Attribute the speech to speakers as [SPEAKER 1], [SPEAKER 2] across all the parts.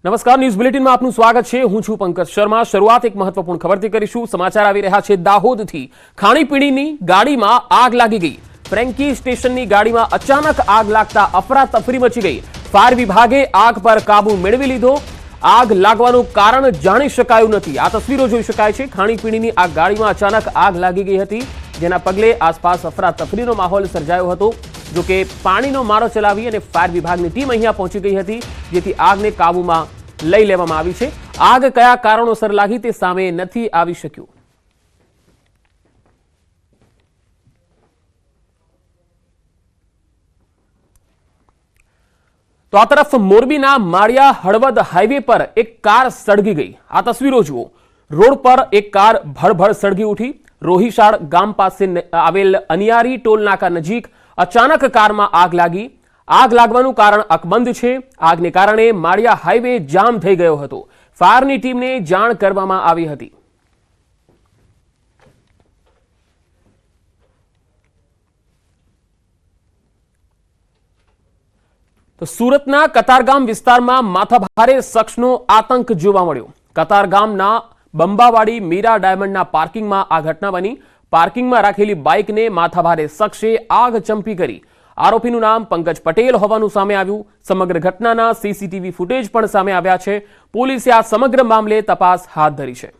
[SPEAKER 1] નમસ્કાર, ન્યૂઝ બુલેટિનમાં આપનું સ્વાગત છે। હું છું પંકજ શર્મા। શરૂઆત એક મહત્વપૂર્ણ ખબરથી કરીશું। સમાચાર આવી રહ્યા છે દાહોદથી। ખાણીપીણીની ગાડીમાં આગ લાગી ગઈ। ફ્રેન્કી સ્ટેશનની ગાડીમાં અચાનક આગ લાગતા અફરાતફરી મચી ગઈ। ફાયર વિભાગે આગ પર કાબુ મેળવી લીધો। આગ લાગવાનું કારણ જાણી શકાયું નથી। આ તસવીરો જોઈ શકાય છે। ખાણીપીણીની આ ગાડીમાં અચાનક આગ લાગી ગઈ હતી, જેના પગલે આસપાસ અફરાતફરીનો માહોલ સર્જાયો હતો। જો કે પાણીનો મારો ચલાવી અને ફાયર વિભાગની ટીમ અહીંયા પહોંચી ગઈ હતી, જેથી આગને કાબૂમાં લઈ લેવામાં આવી છે। આગ કયા કારણોસર લાગી તે સામે નથી આવી શક્યું। તો આ તરફ મોરબીના માળિયા હળવદ હાઈવે પર એક કાર સળગી ગઈ। આ તસવીરો જુઓ। રોડ પર એક કાર ભડભડ સળગી ઉઠી। રોહિશાળ ગામ પાસે આવેલ અનિયારી ટોલ નાકા નજીક અચાનક કારમાં આગ લાગી। આગ લાગવાનું કારણ અકબંધ છે। આગને કારણે માળિયા હાઈવે જામ થઈ ગયો હતો। ફાયરની ટીમને જાણ કરવામાં આવી હતી। તો સુરતના કતારગામ વિસ્તારમાં માથાભારે શખ્સનો આતંક જોવા મળ્યો। કતારગામના બંબાવાડી મીરા ડાયમંડના પાર્કિંગમાં આ ઘટના બની। પાર્કિંગમાં રાખેલી બાઇકને માથાભારે શખ્સે આગ ચંપી કરી। આરોપીનું નામ પંકજ પટેલ હોવાનું સામે આવ્યું। સમગ્ર ઘટનાના સીસીટીવી ફૂટેજ પણ સામે આવ્યા છે। પોલીસે આ સમગ્ર મામલે તપાસ હાથ ધરી છે।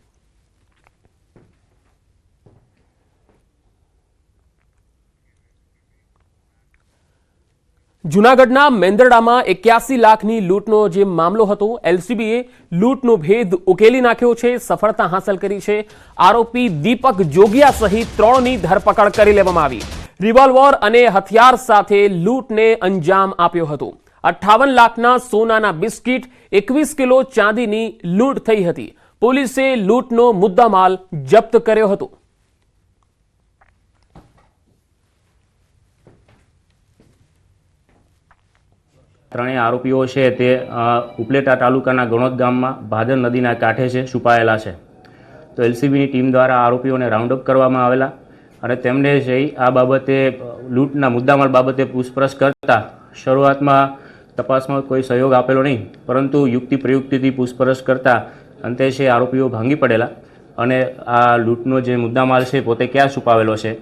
[SPEAKER 1] જૂનાગઢના મેંદરડામાં 81 લાખની લૂંટનો જે મામલો હતો, એલસીબીએ લૂંટનો ભેદ ઉકેલી નાખ્યો છે, સફળતા હાંસલ કરી છે। આરોપી દીપક જોગિયા સહિત 3ની ધરપકડ કરી લેવામાં આવી। રિવોલ્વર અને હથિયાર સાથે લૂંટને અંજામ આપ્યો હતો। 58 લાખના સોનાના બિસ્કિટ, 21 કિલો ચાંદીની લૂંટ થઈ હતી। પોલીસે લૂંટનો મુદ્દામાલ જપ્ત કર્યો હતો।
[SPEAKER 2] ત્રણેય આરોપીઓ છે તે ઉપલેટા તાલુકાના ગણોદ ગામમાં ભાદર નદીના કાંઠે છે છુપાયેલા છે। તો એલસીબીની ટીમ દ્વારા આરોપીઓને રાઉન્ડ અપ કરવામાં આવેલા અને તેમને જઈ આ બાબતે લૂંટના મુદ્દામાલ બાબતે પૂછપરછ કરતા શરૂઆતમાં તપાસમાં કોઈ સહયોગ આપેલો નહીં, પરંતુ યુક્તિ પ્રયુક્તિથી પૂછપરછ કરતા અંતે છે આરોપીઓ ભાંગી પડેલા અને આ લૂંટનો જે મુદ્દામાલ છે પોતે ક્યાં છુપાવેલો છે।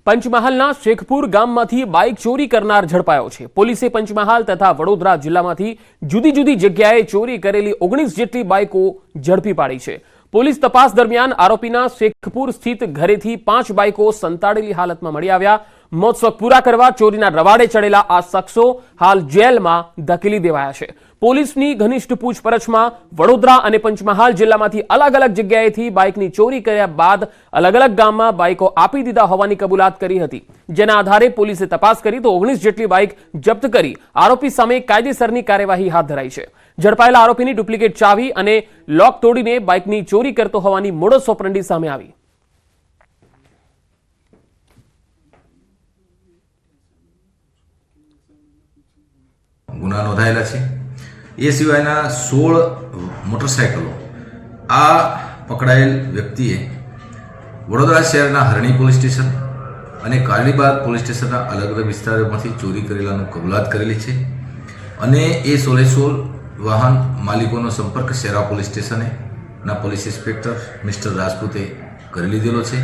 [SPEAKER 1] પંચમહાલના શેખપુર ગામમાંથી બાઇક ચોરી કરનાર ઝડપાયો છે। પોલીસે પંચમહાલ તથા વડોદરા જિલ્લામાંથી જુદી જુદી જગ્યાએ ચોરી કરેલી 19 જેટલી બાઇકો ઝડપી પાડી છે। પોલીસ તપાસ દરમિયાન આરોપીના શેખપુર સ્થિત ઘરેથી 5 બાઇકો સંતાડેલી હાલતમાં મળી આવ્યા। મોજ-શોખ પૂરા કરવા ચોરીના રવાડે ચડેલા આ શખ્સો હાલ જેલમાં ધકેલી દેવાયા છે। પોલીસની ઘનિષ્ઠ પૂછપરછમાં વડોદરા અને પંચમહાલ જિલ્લામાંથી અલગ અલગ જગ્યાએથી બાઇકની ચોરી કર્યા બાદ અલગ અલગ ગામમાં બાઇકો આપી દીધા હોવાની કબૂલાત કરી હતી, જેના આધારે પોલીસે તપાસ કરી તો 19 જેટલી બાઇક જપ્ત કરી આરોપી સામે કાયદેસરની કાર્યવાહી હાથ ધરાઈ છે। ઝડપાયેલા આરોપીની ડુપ્લિકેટ ચાવી અને લોક તોડીને બાઇકની ચોરી કરતો હોવાની મોડસ ઓપરન્ડી સામે આવી।
[SPEAKER 3] ગુના નોંધાયેલા છે। એ સિવાયના 16 મોટરસાયકલો આ પકડાયેલ વ્યક્તિએ વડોદરા શહેરના હરણી પોલીસ સ્ટેશન અને કાલીબાગ પોલીસ સ્ટેશનના અલગ અલગ વિસ્તારોમાંથી ચોરી કરેલાનું કબૂલાત કરેલી છે અને એ 16 વાહન માલિકોનો સંપર્ક શેરા પોલીસ સ્ટેશને ના પોલીસ ઇન્સ્પેક્ટર મિસ્ટર રાજપૂતે કરી લીધેલો છે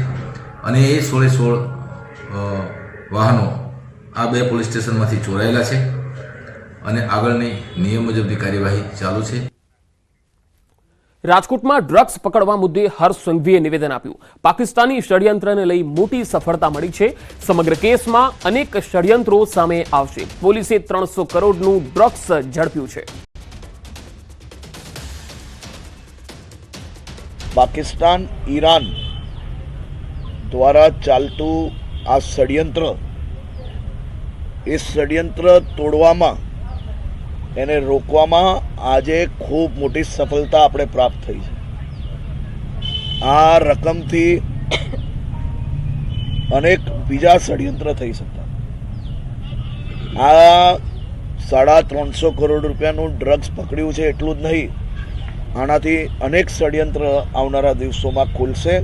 [SPEAKER 3] અને એ 16 વાહનો આ 2 પોલીસ સ્ટેશનમાંથી ચોરાયેલા છે અને આગળની નિયમ મુજબની કાર્યવાહી ચાલુ છે।
[SPEAKER 1] રાજકોટમાં ડ્રગ્સ પકડવા મુદ્દે હર્ષ સંઘવીએ નિવેદન આપ્યું। પાકિસ્તાની ષડયંત્રને લઈ મોટી સફળતા મળી છે। સમગ્ર કેસમાં અનેક ષડયંત્રો સામે આવશે। પોલીસે 300 કરોડનું ડ્રગ્સ ઝડપ્યું છે।
[SPEAKER 4] પાકિસ્તાન ઈરાન દ્વારા ચાલતું આ ષડયંત્ર, એ ષડયંત્ર તોડવામાં, એને રોકવામાં આજે ખૂબ મોટી સફળતા આપણે પ્રાપ્ત થઈ છે। આ રકમથી અનેક બીજા ષડયંત્ર થઈ શકતા। આ 350 કરોડ રૂપિયાનું ડ્રગ્સ પકડ્યું છે એટલું જ નહીં, આનાથી અનેક ષડયંત્ર આવનારા દિવસોમાં ખુલશે।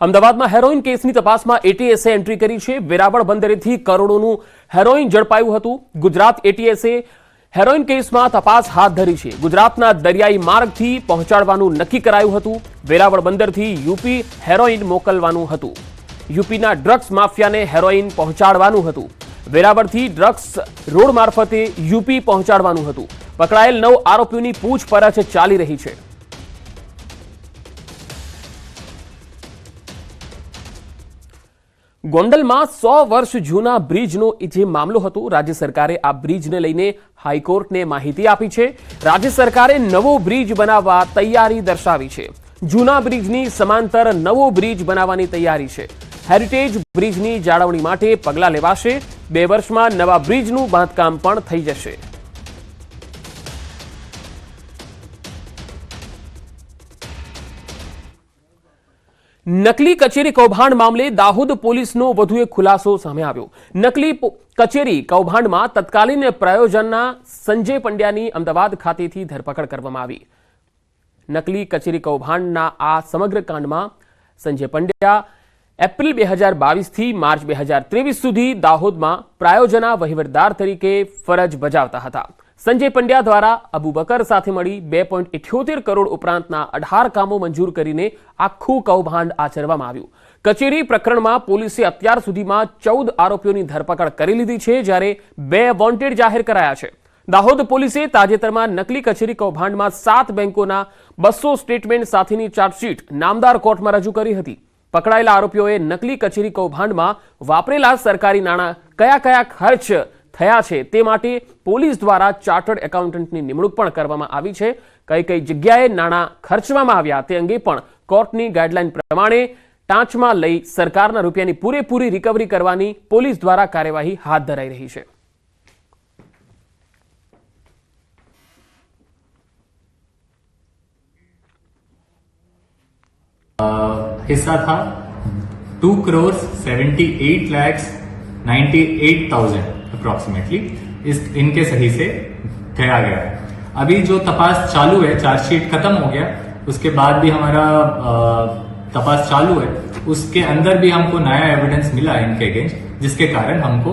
[SPEAKER 1] અમદાવાદમાં હેરોઇન કેસની તપાસમાં એટીએસે એન્ટ્રી કરી છે। વેરાવળ બંદરેથી કરોડોનું હેરોઇન ઝડપાયું હતું। ગુજરાત એટીએસે હેરોઇન કેસમાં તપાસ હાથ ધરી છે. ગુજરાતના દરિયાઈ માર્ગથી પહોંચાડવાનું નક્કી કરાયું હતું. વેરાવળ બંદરથી યુપી હેરોઇન મોકલવાનું હતું. યુપીના ડ્રગ્સ માફિયાને હેરોઇન પહોંચાડવાનું હતું. વેરાવળથી ડ્રગ્સ રોડ મારફતે યુપી પહોંચાડવાનું હતું. પકડાયેલ 9 આરોપીઓની પૂછપરછ ચાલી રહી છે. ગોંડલમાં 100 વર્ષ જૂના બ્રિજનો જે મામલો હતો, રાજ્ય સરકારે આ બ્રિજને લઈને હાઈકોર્ટને માહિતી આપી છે. રાજ્ય સરકારે નવો બ્રિજ બનાવવા તૈયારી દર્શાવી છે. જૂના બ્રિજની સમાંતર નવો બ્રિજ બનાવવાની તૈયારી છે. હેરિટેજ બ્રિજની જાળવણી માટે પગલાં લેવાશે. 2 વર્ષમાં નવા બ્રિજનું બાંધકામ પણ થઈ જશે. નકલી કચેરી કૌભાંડ મામલે દાહોદ પોલીસનો વધુ એક ખુલાસો સામે આવ્યો. નકલી કચેરી કૌભાંડમાં તત્કાલીન પ્રયોજનના સંજય પંડ્યાની અમદાવાદ ખાતેથી ધરપકડ કરવામાં આવી. નકલી કચેરી કૌભાંડના આ સમગ્ર કાંડમાં સંજય પંડ્યા એપ્રિલ 2022 થી માર્ચ 2023 સુધી દાહોદમાં પ્રાયોજના વહીવટદાર તરીકે ફરજ બજાવતા હતા. સંજય પંડ્યા દ્વારા અબુબકર સાથે મળી 2.78 કરોડ ઉપરાંતના 18 કામો મંજૂર કરીને આખું કૌભાંડ આચરવામાં આવ્યું. કચેરી પ્રકરણમાં પોલીસે અત્યાર સુધીમાં 14 આરોપીઓની ધરપકડ કરી લીધી છે, જ્યારે 2 વોન્ટેડ જાહેર કરાયા છે. દાહોદ પોલીસે તાજેતરમાં નકલી કચેરી કૌભાંડમાં 7 બેંકોના 200 સ્ટેટમેન્ટ સાથેની ચાર્જશીટ નામદાર કોર્ટમાં રજૂ કરી હતી. પકડાયેલા આરોપીઓએ નકલી કચેરી કૌભાંડમાં વાપરેલા સરકારી નાણાં કયા ખર્ચ થયા છે તે માટે પોલીસ દ્વારા ચાર્ટર્ડ એકાઉન્ટન્ટની નિમણૂક પણ કરવામાં આવી છે. કઈ જગ્યાએ નાણાં ખર્ચવામાં આવ્યા તે અંગે પણ કોર્ટની ગાઈડલાઈન પ્રમાણે ટાંચમાં લઈ સરકારના રૂપિયાની પૂરેપૂરી રિકવરી કરવાની પોલીસ દ્વારા કાર્યવાહી હાથ ધરાઈ રહી છે.
[SPEAKER 5] हिस्सा था 2,78,98,000 अप्रॉक्सीमेटली इनके सही से गया है. अभी जो तपास चालू है, चार्जशीट खत्म हो गया, उसके बाद भी हमारा तपास चालू है. उसके अंदर भी हमको नया एविडेंस मिला इनके अगेंस्ट, जिसके कारण हमको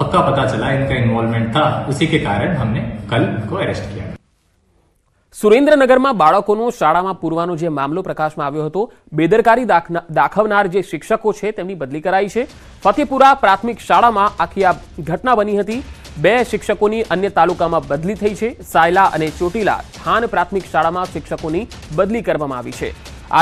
[SPEAKER 5] पक्का पता चला इनका इन्वॉल्वमेंट था. उसी के कारण हमने कल इनको अरेस्ट किया.
[SPEAKER 1] સુરેન્દ્રનગરમાં બાળકોનો શાળામાં પૂરવાનો જે મામલો પ્રકાશમાં આવ્યો હતો, બેદરકારી દાખવનાર જે શિક્ષકો છે તેમની બદલી કરાઈ છે. ફતેપુરા પ્રાથમિક શાળામાં આખી આ ઘટના બની હતી. 2 શિક્ષકોની અન્ય તાલુકામાં બદલી થઈ છે. સાયલા અને ચોટીલા થાન પ્રાથમિક શાળામાં શિક્ષકોની બદલી કરવામાં આવી છે.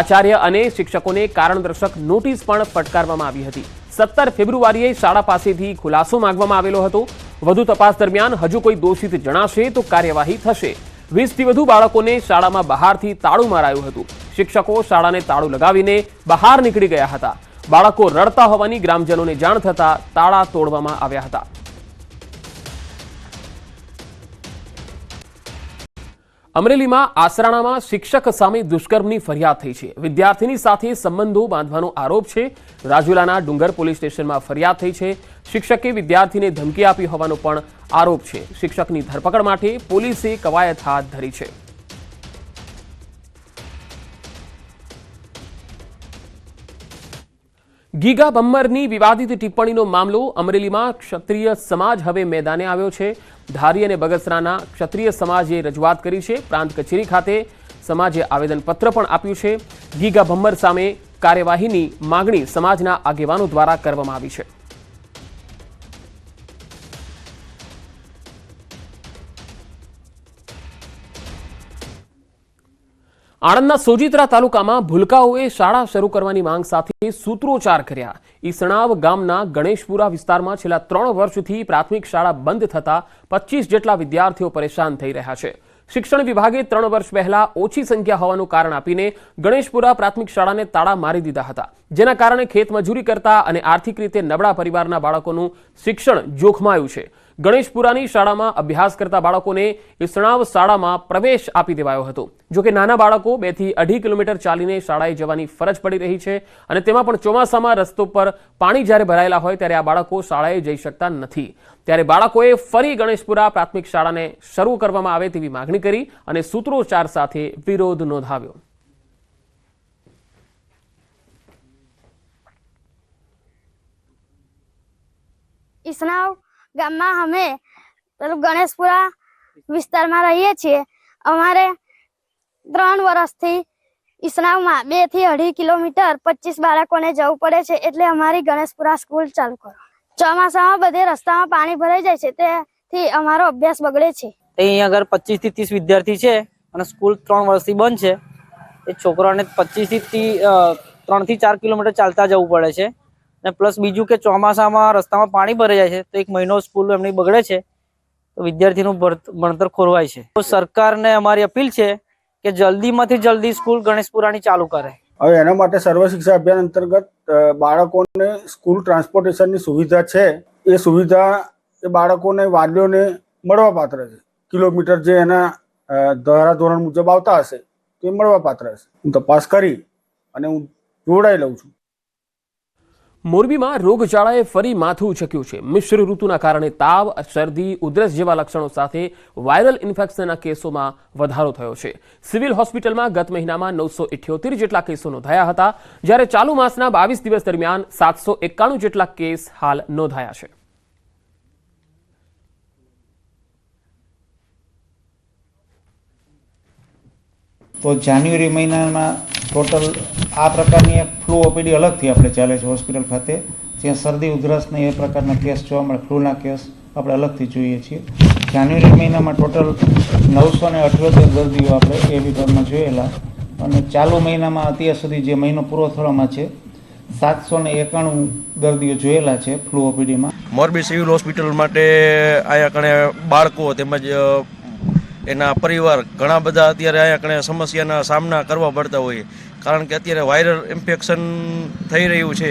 [SPEAKER 1] આચાર્ય અને શિક્ષકોને કારણદર્શક નોટિસ પણ ફટકારવામાં આવી હતી. 17 ફેબ્રુઆરીએ શાળા પાસેથી ખુલાસો માંગવામાં આવેલો હતો. વધુ તપાસ દરમિયાન હજુ કોઈ દોષિત જણાશે તો કાર્યવાહી થશે. 20 થી વધુ બાળકોને શાળામાં બહારથી તાળું મારાયું હતું. શિક્ષકો શાળાને તાળું લગાવીને બહાર નીકળી ગયા હતા. બાળકો રડતા હોવાની ગ્રામજનોને જાણ થતા તાળા તોડવામાં આવ્યા હતા. અમરેલીમાં આસરાણામાં શિક્ષક સામે દુષ્કર્મની ફરિયાદ થઈ છે. વિદ્યાર્થીની સાથે સંબંધો બાંધવાનો આરોપ છે. રાજુલાના ડુંગર પોલીસ સ્ટેશનમાં ફરિયાદ થઈ છે. શિક્ષકે વિદ્યાર્થીને ધમકી આપી હોવાનો પણ આરોપ છે. શિક્ષકની ધરપકડ માટે પોલીસે કવાયત હાથ ધરી છે. ગીગા બમ્મરની વિવાદિત ટિપ્પણીનો મામલો અમરેલીમાં ક્ષત્રિય સમાજ હવે મેદાને આવ્યો છે. ધારી અને બગસરાના ક્ષત્રિય સમાજે રજૂઆત કરી છે. પ્રાંત કચેરી ખાતે સમાજે આવેદનપત્ર પણ આપ્યું છે. ગીગા બમ્મર સામે કાર્યવાહીની માંગણી સમાજના આગેવાનો દ્વારા કરવામાં આવી છે. આણંદના સોજિત્રા તાલુકામાં ભૂલકાઓએ શાળા શરૂ કરવાની માંગ સાથે સૂત્રોચ્ચાર કર્યા. ઈસણાવ ગામના ગણેશપુરા વિસ્તારમાં છેલ્લા 3 વર્ષથી પ્રાથમિક શાળા બંધ થતા 25 જેટલા વિદ્યાર્થીઓ પરેશાન થઈ રહ્યા છે. શિક્ષણ વિભાગે 3 વર્ષ પહેલા ઓછી સંખ્યા હોવાનું કારણ આપીને ગણેશપુરા પ્રાથમિક શાળાને તાળા મારી દીધા હતા, જેના કારણે ખેતમજૂરી કરતા અને આર્થિક રીતે નબળા પરિવારના બાળકોનું શિક્ષણ જોખમાયું છે. ગણેશપુરાની શાળામાં અભ્યાસ કરતા બાળકોને ઈસણાવ શાળામાં પ્રવેશ આપી દેવાયો હતો. જોકે નાના બાળકો 2 થી 2.5 કિલોમીટર ચાલીને શાળાએ જવાની ફરજ પડી રહી છે અને તેમાં પણ ચોમાસામાં રસ્તો પર પાણી જ્યારે ભરાયેલા હોય ત્યારે આ બાળકો શાળાએ જઈ શકતા નથી. ત્યારે બાળકોએ ફરી ગણેશપુરા પ્રાથમિક શાળાને શરૂ કરવામાં આવે તેવી માગણી કરી અને સૂત્રોચ્ચાર સાથે વિરોધ નોંધાવ્યો.
[SPEAKER 6] ઈસણાવ ગામમાં અમે પેલું ગણેશપુરા વિસ્તારમાં રહીએ છીએ. અમારે 3 વર્ષથી ઈસનાવમાં 2 થી 2.5 કિલોમીટર 25 બાળકોને જવું પડે છે. એટલે અમારી ગણેશપુરા સ્કૂલ ચાલુ કરો. ચોમાસામાં બધે રસ્તામાં પાણી ભરાઈ જાય છે, તેથી અમારો અભ્યાસ બગડે છે.
[SPEAKER 7] અહીંયા આગળ 25 થી 30 વિદ્યાર્થી છે અને સ્કૂલ 3 વર્ષથી બંધ છે. એ છોકરાઓને 25 થી 3 થી 4 કિલોમીટર ચાલતા જવું પડે છે. અને પ્લસ બીજું કે ચોમાસામાં રસ્તામાં પાણી ભરાઈ જાય છે તો 1 મહિનો સ્કૂલ એમની બગડે છે, તો વિદ્યાર્થીનું ભણતર ખોરવાય છે. તો સરકારને અમારી અપીલ છે કે જલ્દીમાંથી જલ્દી સ્કૂલ ગણેશપુરાની ચાલુ કરે.
[SPEAKER 8] હવે એના માટે સર્વ શિક્ષા અભિયાન અંતર્ગત બાળકોને સ્કૂલ ટ્રાન્સપોર્ટેશનની સુવિધા છે. એ સુવિધા એ બાળકોને વાલીઓને મળવા પાત્ર છે. કિલોમીટર જે એના ધારાધોરણ મુજબ આવતા હશે તો એ મળવા પાત્ર હશે. હું તપાસ કરી અને હું જોડાઈ લઉં છું.
[SPEAKER 1] મોરબીમાં રોગચાળાએ ફરી માથું ઉચક્યું છે. મિશ્ર ઋતુના કારણે તાવ, શરદી, ઉધરસ જેવા લક્ષણો સાથે વાયરલ ઇન્ફેક્શનના કેસોમાં વધારો થયો છે. સિવિલ હોસ્પિટલમાં ગત મહિનામાં 978 જેટલા કેસો નોંધાયા હતા, જ્યારે ચાલુ માસના 22 દિવસ દરમિયાન 791 જેટલા કેસ હાલ નોંધાયા છે.
[SPEAKER 9] તો જાન્યુઆરી મહિનામાં ટોટલ આ પ્રકારની એક ફ્લૂ ઓપીડી અલગથી આપણે ચાલે છે હોસ્પિટલ ખાતે, જ્યાં શરદી ઉધરસને એ પ્રકારના કેસ જોવા મળે. ફ્લૂના કેસ આપણે અલગથી જોઈએ છીએ. જાન્યુઆરી મહિનામાં ટોટલ 978 દર્દીઓ આપણે એ વિભાગમાં જોયેલા, અને ચાલુ મહિનામાં અત્યાર સુધી જે મહિનો પૂરો થવામાં છે 791 દર્દીઓ જોયેલા છે ફ્લૂ ઓપીડીમાં.
[SPEAKER 10] મોરબી સિવિલ હોસ્પિટલ માટે અહીંયા કણે બાળકો તેમજ એના પરિવાર ઘણા બધા અત્યારે અહીંયા કણે સમસ્યાના સામના કરવા પડતા હોય, કારણ કે અત્યારે વાયરલ ઇન્ફેક્શન થઈ રહ્યું છે.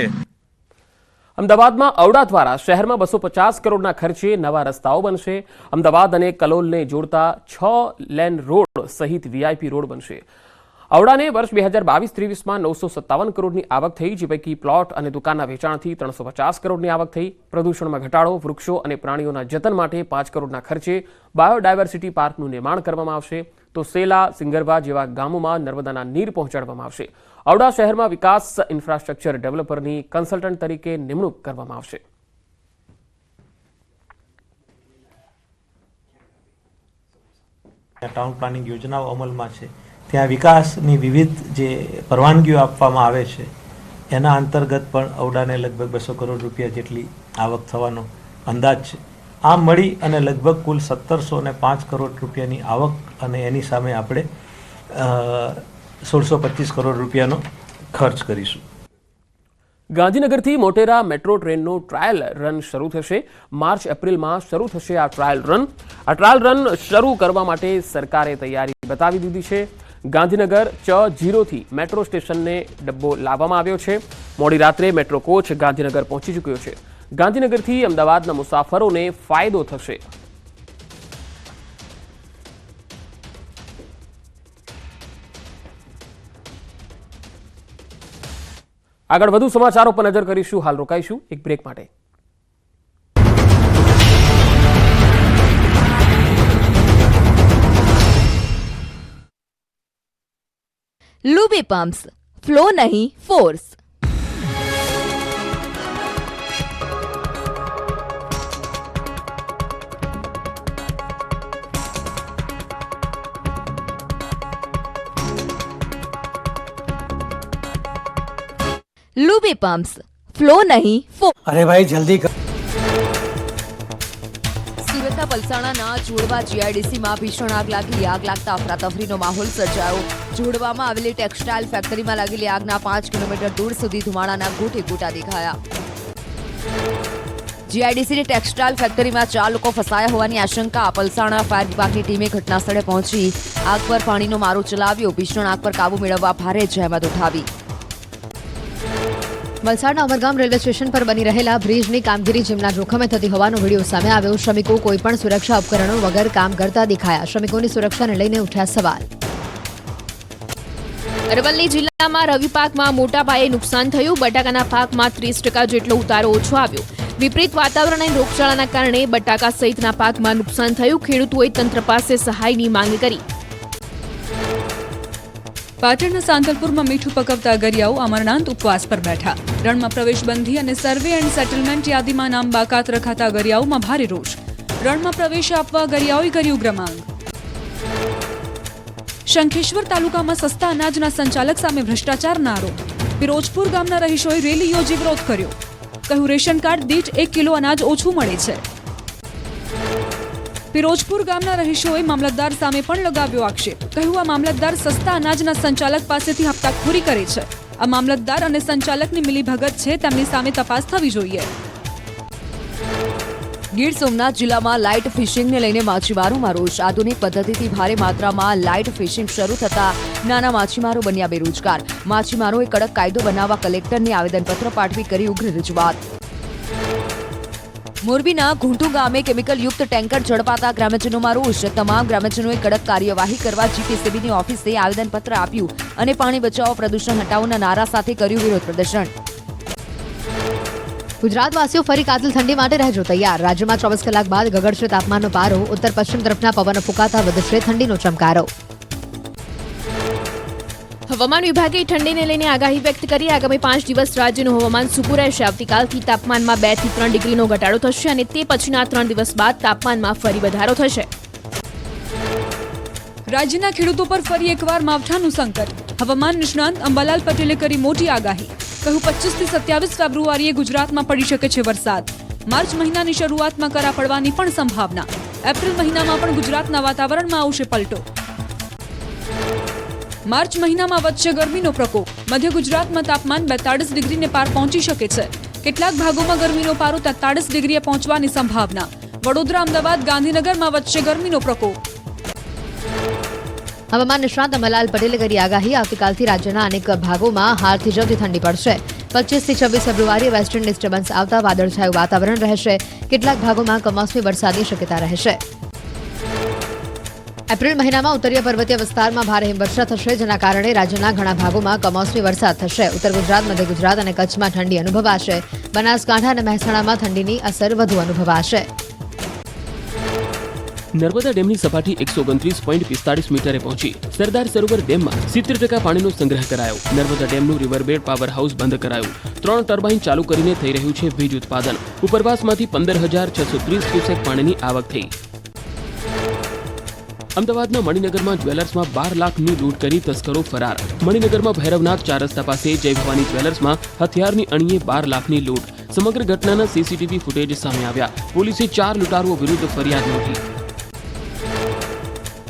[SPEAKER 1] અમદાવાદમાં ઔડા દ્વારા શહેરમાં 250 કરોડના ખર્ચે નવા રસ્તાઓ બનશે. અમદાવાદ અને કલોલને જોડતા 6 લેન રોડ સહિત વીઆઈપી રોડ બનશે. ઔડાને વર્ષ 2022-23માં 957 કરોડની આવક થઈ, જે પૈકી પ્લોટ અને દુકાનના વેચાણથી 350 કરોડની આવક થઈ. પ્રદૂષણમાં ઘટાડો, વૃક્ષો અને પ્રાણીઓના જતન માટે 5 કરોડના ખર્ચે બાયોડાયવર્સિટી પાર્કનું નિર્માણ કરવામાં આવશે. તો સેલા, સિંગરવા જેવા ગામોમાં નર્મદાના નીર પહોંચાડવામાં આવશે. ઔડા શહેરમાં વિકાસ ઇન્ફ્રાસ્ટ્રક્ચર ડેવલપરની કન્સલ્ટન્ટ તરીકે નિમણૂક કરવામાં આવશે.
[SPEAKER 11] ટાઉન પ્લાનિંગ યોજનાઓ અમલમાં છે, ત્યાં વિકાસની વિવિધ જે પરવાનગીઓ આપવામાં આવે છે એના અંતર્ગત પણ ઔડાને લગભગ 200 કરોડ રૂપિયા જેટલી આવક થવાનો અંદાજ છે. આ મળી અને લગભગ કુલ 1705 કરોડ રૂપિયાની આવક, અને એની સામે આપણે 1625 કરોડ રૂપિયાનો ખર્ચ કરીશું.
[SPEAKER 1] ગાંધીનગરથી મોટેરા મેટ્રો ટ્રેનનો ટ્રાયલ રન શરૂ થશે. માર્ચ-એપ્રિલમાં શરૂ થશે આ ટ્રાયલ રન. આ ટ્રાયલ રન શરૂ કરવા માટે સરકારે તૈયારી બતાવી દીધી છે. ગાંધીનગર ચ0 થી મેટ્રો સ્ટેશનને ડબ્બો લાવવામાં આવ્યો છે. મોડી રાત્રે મેટ્રો કોચ ગાંધીનગર પહોંચી ચૂક્યો છે. ગાંધીનગરથી અમદાવાદના મુસાફરોને ફાયદો થશે. આગળ વધુ સમાચારો પર નજર કરીશું. હાલ રોકાઈશું એક બ્રેક માટે.
[SPEAKER 12] लूबी पंप्स, फ्लो नहीं फोर्स. लूबी पंप्स, फ्लो नहीं फोर्स.
[SPEAKER 7] અરે ભાઈ જલ્દી કર.
[SPEAKER 12] સુરતના પલસાણાના જોડવા જીઆઈડીસીમાં ભીષણ આગ લાગી. આગ લાગતા અફરાતફરીનો માહોલ સર્જાયો. જોડવામાં આવેલી ટેક્સટાઇલ ફેક્ટરીમાં લાગેલી આગના 5 કિલોમીટર દૂર સુધી ધુમાડાના ગોટે ગોટા દેખાયા. જીઆઈડીસીની ટેક્સટાઇલ ફેક્ટરીમાં 4 લોકો ફસાયા હોવાની આશંકા. પલસાણા ફાયર વિભાગની ટીમે ઘટનાસ્થળે પહોંચી આગ પર પાણીનો મારો ચલાવ્યો. ભીષણ આગ પર કાબુ મેળવવા ભારે જહેમત ઉઠાવી.
[SPEAKER 13] વલસાડના અમરગામ રેલવે સ્ટેશન પર બની રહેલા બ્રિજની કામગીરી જેમના જોખમે થતી હોવાનો વિડીયો સામે આવ્યો. શ્રમિકો કોઈપણ સુરક્ષા ઉપકરણો વગર કામ કરતા દેખાયા. શ્રમિકોની સુરક્ષાને લઈને ઉઠ્યા સવાલ.
[SPEAKER 14] અરવલ્લી જિલ્લામાં રવિ પાકમાં મોટા પાયે નુકસાન થયું. બટાકાના પાકમાં 30% જેટલો ઉતારો ઓછો આવ્યો. વિપરીત વાતાવરણ અને રોગચાળાના કારણે બટાકા સહિતના પાકમાં નુકસાન થયું. ખેડૂતોએ તંત્ર પાસે સહાયની માંગ કરી.
[SPEAKER 15] પાટણના સાંતલપુરમાં મીઠું પકવતા અગરિયાઓ અમરનાથ ઉપવાસ પર બેઠા. રણમાં પ્રવેશબંધી અને સર્વે એન્ડ સેટલમેન્ટ યાદીમાં નામ બાકાત રખાતા અગરિયાઓમાં ભારે રોષ. રણમાં પ્રવેશ આપવા ગરિયાઓએ કરી ઉગ્ર માંગ. શંખેશ્વર તાલુકામાં સસ્તા અનાજના સંચાલક સામે ભ્રષ્ટાચારના આરોપ. પિરોજપુર ગામના રહીશોએ રેલી યોજી વિરોધ કર્યો. કહ્યું રેશન કાર્ડ દીઠ 1 કિલો અનાજ ઓછું મળે છે. પિરોજપુર ગામના રહીશોએ મામલતદાર સામે પણ લગાવ્યો આક્ષેપ. કહ્યું આ મામલતદાર સસ્તા અનાજના સંચાલક પાસેથી હપ્તાખોરી કરે છે. આ મામલતદાર અને સંચાલકની મિલીભગત છે, તેમની સામે તપાસ થવી જોઈએ.
[SPEAKER 12] ગીર સોમનાથ જિલ્લામાં લાઇટ ફિશિંગને લઈને માછીમારોમાં રોષ. આધુનિક પદ્ધતિથી ભારે માત્રામાં લાઇટ ફિશિંગ શરૂ થતા નાના માછીમારો બન્યા બેરોજગાર. માછીમારોએ કડક કાયદો બનાવવા કલેક્ટરને આવેદનપત્ર પાઠવી કરી ઉગ્ર રજૂઆત. મોરબીના ઘૂંટુ ગામે કેમિકલયુક્ત ટેન્કર ઝડપાતા ગ્રામજનોમાં રોષ. તમામ ગ્રામજનોએ કડક કાર્યવાહી કરવા જીપીસીબીની ઓફિસે આવેદનપત્ર આપ્યું અને પાણી બચાવો પ્રદૂષણ હટાવોના નારા સાથે કર્યું વિરોધ પ્રદર્શન.
[SPEAKER 13] ગુજરાતવાસીઓ ફરી કાતિલ ઠંડી માટે રહેજો તૈયાર. રાજ્યમાં 24 કલાક બાદ ગગડશે તાપમાનનો પારો. ઉત્તર પશ્ચિમ તરફના પવનો ફૂંકાતા વધશે ઠંડીનો ચમકારો.
[SPEAKER 14] હવામાન વિભાગે ઠંડીને લઈને આગાહી વ્યક્ત કરી. આગામી 5 દિવસ રાજ્યનું હવામાન સૂકું રહેશે. આવતીકાલથી તાપમાનમાં 2 થી 3 ડિગ્રીનો ઘટાડો થશે અને તે પછીના 3 દિવસ બાદ તાપમાનમાં ફરી વધારો થશે.
[SPEAKER 15] રાજ્યના ખેડૂતો પર ફરી એકવાર માવઠાનું સંકટ. હવામાન નિષ્ણાંત અંબાલાલ પટેલે કરી મોટી આગાહી. કહ્યું 25 થી 27 ફેબ્રુઆરીએ ગુજરાતમાં પડી શકે છે વરસાદ. માર્ચ મહિનાની શરૂઆતમાં કરા પડવાની પણ સંભાવના. એપ્રિલ મહિનામાં પણ ગુજરાતના વાતાવરણમાં આવશે પલટો. માર્ચ મહિનામાં વધશે ગરમીનો પ્રકોપ. મધ્ય ગુજરાતમાં તાપમાન 42 ડિગ્રીને પાર પહોંચી શકે છે. કેટલાક ભાગોમાં ગરમીનો પારો 43 ડિગ્રીએ પહોંચવાની સંભાવના. વડોદરા, અમદાવાદ, ગાંધીનગરમાં વધશે ગરમીનો પ્રકોપ.
[SPEAKER 13] હવામાન નિષ્ણાંત અંબાલાલ પટેલે કરી આગાહી. આવતીકાલથી રાજ્યના અનેક ભાગોમાં હાલ થીજવતી ઠંડી પડશે. 25 થી 26 ફેબ્રુઆરીએ વેસ્ટર્ન ડિસ્ટર્બન્સ આવતા વાદળછાયું વાતાવરણ રહેશે. કેટલાક ભાગોમાં કમોસમી વરસાદની શક્યતા રહેશે. એપ્રિલ મહિનામાં ઉત્તરીય પર્વતીય વિસ્તારમાં ભારે હિમવર્ષા થશે, જેના કારણે રાજ્યના ઘણા ભાગોમાં કમોસમી વરસાદ થશે. ઉત્તર ગુજરાત, મધ્ય ગુજરાત અને કચ્છમાં ઠંડી અનુભવાશે. બનાસકાંઠા અને મહેસાણામાં ઠંડીની અસર વધુ અનુભવાશે.
[SPEAKER 1] નર્મદા ડેમની સપાટી 129.45 મીટરે પહોંચી. સરદાર સરોવર ડેમમાં 70% પાણીનો સંગ્રહ કરાયો. નર્મદા ડેમનું રિવરબેડ પાવર હાઉસ બંધ કરાયું. 3 ટર્બાઇન ચાલુ કરીને થઈ રહ્યું છે વીજ ઉત્પાદન. ઉપરવાસમાંથી 15,630 ક્યુસેક પાણીની આવક થઈ. અમદાવાદના મણિનગરમાં જ્વેલર્સમાં 12 લાખની લૂંટ કરી તસ્કરો ફરાર. મણિનગરમાં ભૈરવનાથ 4 રસ્તા પાસે જય ભવાની જ્વેલર્સમાં હથિયારની અણીએ 12 લાખની લૂંટ. સમગ્ર ઘટનાના સીસીટીવી ફૂટેજ સામે આવ્યા. પોલીસે 4 લૂંટારુઓ વિરુદ્ધ ફરિયાદ નોંધી.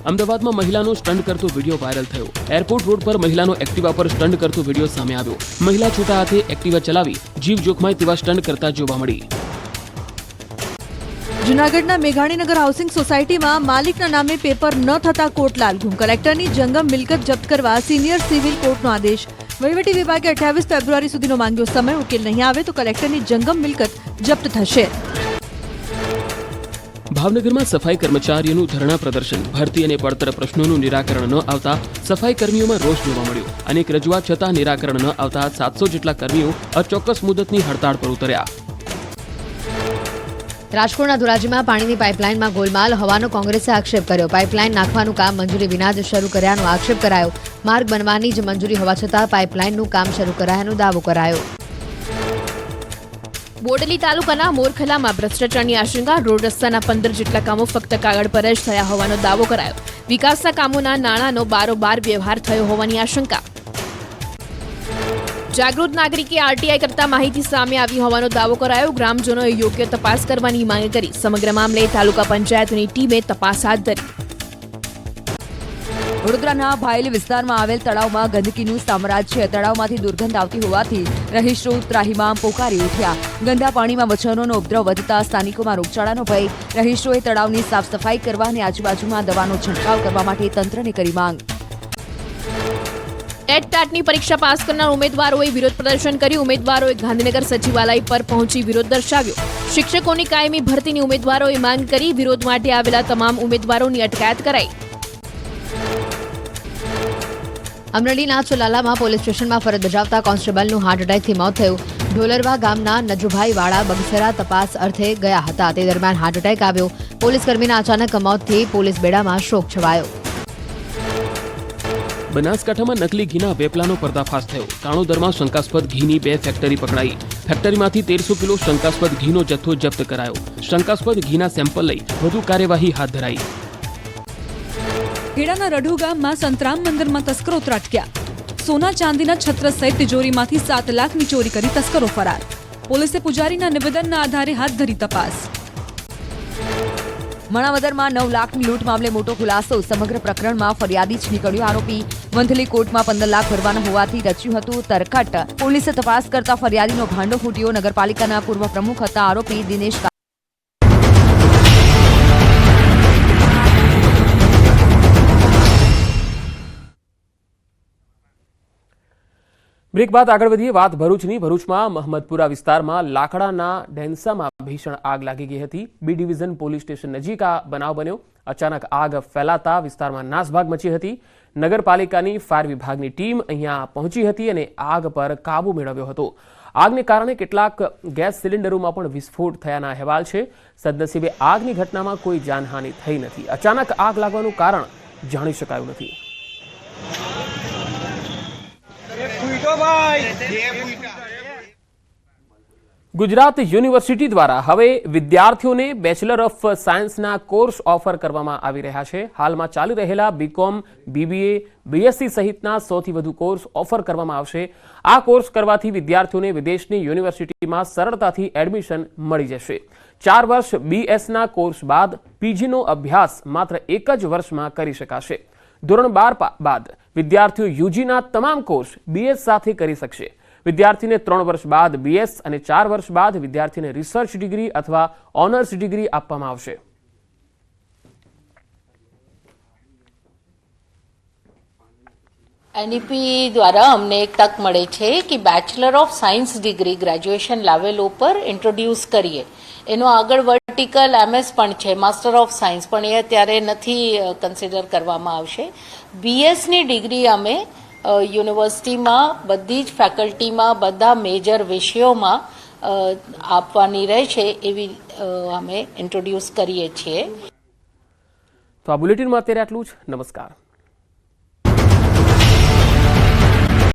[SPEAKER 1] અમદાવાદમાં મહિલાનો સ્ટન્ટ કરતો વિડીયો વાયરલ થયો. એરપોર્ટ રોડ પર મહિલાનો એક્ટિવા પર સ્ટન્ટ કરતો વિડીયો સામે આવ્યો. મહિલા છૂટા હાથે એક્ટિવા ચલાવી જીવ જોખમાય તેવા સ્ટન્ટ કરતા જોવા મળી.
[SPEAKER 16] જૂનાગઢના મેઘાણીનગર હાઉસિંગ સોસાયટીમાં માલિકના નામે પેપર ન થતા કોર્ટ લાલઘુમ. કલેક્ટરની જંગમ મિલકત જપ્ત કરવા સિનિયર સિવિલ કોર્ટનો આદેશ. વહીવટી વિભાગે 28 ફેબ્રુઆરી સુધીનો માંગ્યો સમય. ઉકેલ નહીં આવે તો કલેક્ટરની જંગમ મિલકત જપ્ત થશે.
[SPEAKER 1] ભાવનગરમાં સફાઈ કર્મચારીઓનું ધરણા પ્રદર્શન. ભરતી અને પડતર પ્રશ્નોનું નિરાકરણ ન આવતા સફાઈ કર્મીઓમાં રોષ જોવા મળ્યો. અનેક રજૂઆત છતાં નિરાકરણ ન આવતા 700 જેટલા કર્મીઓ અચોક્કસ મુદતની હડતાળ પર ઉતર્યા.
[SPEAKER 13] રાજકોટના ધોરાજીમાં પાણીની પાઇપલાઇનમાં ગોલમાલ હોવાનો કોંગ્રેસે આક્ષેપ કર્યો. પાઇપલાઇન નાખવાનું કામ મંજૂરી વિના જ શરૂ કર્યાનો આક્ષેપ કરાયો. માર્ગ બનવાની જ મંજૂરી હોવા છતાં પાઇપલાઇનનું કામ શરૂ કરાયાનો દાવો કરાયો.
[SPEAKER 14] બોડેલી તાલુકાના મોરખલામાં ભ્રષ્ટાચારની આશંકા. રોડ રસ્તાના 15 જેટલા કામો ફક્ત કાગળ પર જ થયા હોવાનો દાવો કરાયો. વિકાસના કામોના નાણાંનો બારોબાર વ્યવહાર થયો હોવાની આશંકા. જાગૃત નાગરિકે આરટીઆઈ કરતા માહિતી સામે આવી હોવાનો દાવો કરાયો. ગ્રામજનોએ યોગ્ય તપાસ કરવાની માંગ કરી. સમગ્ર મામલે તાલુકા પંચાયતની ટીમે તપાસ હાથ ધરી. વડોદરાના ભાયલી વિસ્તારમાં આવેલ તળાવમાં ગંદકીનું સામ્રાજ્ય. તળાવમાંથી દુર્ગંધ આવતી હોવાથી રહીશો ત્રાહિમામ પોકારી ઉઠ્યા. ગંદા પાણીમાં મચ્છરોનો ઉપદ્રવ વધતા સ્થાનિકોમાં રોગચાળાનો ભય. રહીશોએ તળાવની સાફ સફાઈ કરવા અને આજુબાજુમાં દવાનો છંટકાવ કરવા માટે તંત્રને કરી માંગ. ટેટટાટની પરીક્ષા પાસ કરનાર ઉમેદવારોએ વિરોધ પ્રદર્શન કર્યું. ઉમેદવારોએ ગાંધીનગર સચિવાલય પર પહોંચી વિરોધ દર્શાવ્યો. શિક્ષકોની કાયમી ભરતીની ઉમેદવારોએ માંગ કરી. વિરોધ માટે આવેલા તમામ ઉમેદવારોની અટકાયત કરાઈ. અમરેલીના ચલાલામાં પોલીસ સ્ટેશનમાં ફરજ બજાવતા કોન્સ્ટેબલનું હાર્ટ એટેકથી મોત થયું. ઢોલરવા ગામના નજુભાઈ વાળા બગસરા તપાસ અર્થે ગયા હતા. તે દરમિયાન હાર્ટ એટેક આવ્યો. પોલીસ કર્મીના અચાનક મોતથી પોલીસ બેડામાં શોક છવાયો. બનાસકાંઠામાં નકલી ઘીના વેપલાનો પર્દાફાશ થયો. કાણોદરમાં શંકાસ્પદ ઘીની 2 ફેક્ટરી પકડાઈ.
[SPEAKER 1] ફેક્ટરીમાંથી 1300 કિલો શંકાસ્પદ ઘીનો જથ્થો જપ્ત કરાયો. શંકાસ્પદ ઘીના સેમ્પલ લઈ વધુ કાર્યવાહી હાથ ધરાઈ.
[SPEAKER 15] ખેડાના રઢુ ગામમાં સંતરામ મંદિરમાં તસ્કરો ત્રાટક્યા. સોના ચાંદીના છત્ર સહિત તિજોરીમાંથી 7 લાખની ચોરી કરી તસ્કરો ફરાર. પોલીસે પૂજારીના નિવેદનના આધારે હાથ ધરી તપાસ.
[SPEAKER 12] માણાવદરમાં 9 લાખની લૂંટ મામલે મોટો ખુલાસો. સમગ્ર પ્રકરણમાં ફરિયાદી જ નીકળ્યો આરોપી. વંથલી કોર્ટમાં 15 લાખ ભરવાના હોવાથી રચ્યું હતું તરકટ. પોલીસે તપાસ કરતા ફરિયાદીનો ભાંડો ફૂટ્યો. નગરપાલિકાના પૂર્વ પ્રમુખ હતા આરોપી દિનેશ.
[SPEAKER 1] બ્રેક બાદ આગળ વધીએ. વાત ભરૂચની. ભરૂચમાં મહમદપુરા વિસ્તારમાં લાકડાના ઢેંસામાં ભીષણ આગ લાગી ગઈ હતી. બી ડિવિઝન પોલીસ સ્ટેશન નજીક આ બનાવ બન્યો. અચાનક આગ ફેલાતા વિસ્તારમાં નાસભાગ મચી હતી. નગરપાલિકાની ફાયર વિભાગની ટીમ અહીંયા પહોંચી હતી અને આગ પર કાબુ મેળવ્યો હતો. આગને કારણે કેટલાક ગેસ સિલિન્ડરોમાં પણ વિસ્ફોટ થયાના અહેવાલ છે. સદનસીબે આગની ઘટનામાં કોઈ જાનહાનિ થઈ નથી. અચાનક આગ લાગવાનું કારણ જાણી શકાયું નથી. ગુજરાત યુનિવર્સિટી દ્વારા હવે વિદ્યાર્થીઓને બેચલર ઓફ સાયન્સના કોર્સ ઓફર કરવામાં આવી રહ્યા છે. હાલમાં ચાલી રહેલા બીકોમ, બીબીએ, બીએસસી સહિતના 100થી વધુ કોર્સ ઓફર કરવામાં આવશે. આ કોર્સ કરવાથી વિદ્યાર્થીઓને વિદેશની યુનિવર્સિટીમાં સરળતાથી એડમિશન મળી જશે. 4 વર્ષ બીએસના કોર્સ બાદ પીજીનો અભ્યાસ માત્ર 1 જ વર્ષમાં કરી શકાશે. ધોરણ 12 બાદ વિદ્યાર્થીઓ યુજીના તમામ કોર્સ બીએસ સાથે કરી શકશે. વિદ્યાર્થીને 3 વર્ષ બાદ બીએસ અને 4 વર્ષ બાદ વિદ્યાર્થીને રિસર્ચ ડિગ્રી અથવા ઓનર્સ ડિગ્રી આપવામાં આવશે.
[SPEAKER 17] એનઈપી દ્વારા અમને એક તક મળે છે કે bachelor of science degree graduation level ઉપર ઇન્ટ્રોડ્યુસ કરીએ. એનો આગળ વર્ટિકલ એમએસ પણ છે, માસ્ટર ઓફ સાયન્સ, પણ એ અત્યારે નથી કન્સિડર કરવામાં આવશે. બીએસની ડિગ્રી અમે યુનિવર્સિટીમાં બધી જ ફેકલ્ટીમાં બધા મેજર વિષયોમાં આપવાની રહેશે એવી અમે ઇન્ટ્રોડ્યુસ કરીએ છીએ.
[SPEAKER 1] તો આ બુલેટિનમાં અત્યારે આટલું જ. નમસ્કાર.